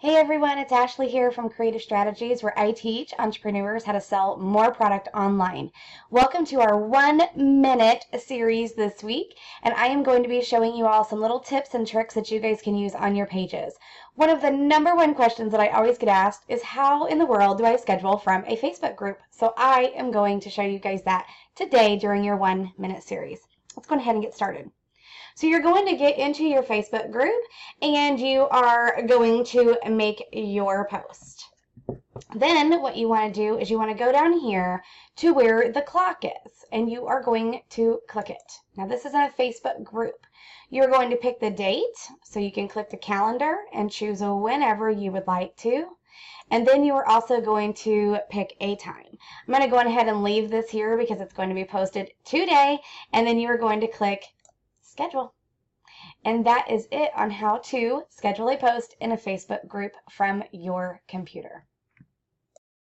Hey everyone, it's Ashley here from Creative Strategies, where I teach entrepreneurs how to sell more product online. Welcome to our 1-minute series this week, and I am going to be showing you all some little tips and tricks that you guys can use on your pages. One of the number one questions that I always get asked is how in the world do I schedule from a Facebook group? So I am going to show you guys that today during your 1-minute series. Let's go ahead and get started. So you're going to get into your Facebook group and you are going to make your post. Then what you want to do is you want to go down here to where the clock is and you are going to click it. Now this is in a Facebook group. You're going to pick the date, so you can click the calendar and choose whenever you would like to. And then you are also going to pick a time. I'm going to go ahead and leave this here because it's going to be posted today, and then you are going to click schedule. And that is it on how to schedule a post in a Facebook group from your computer.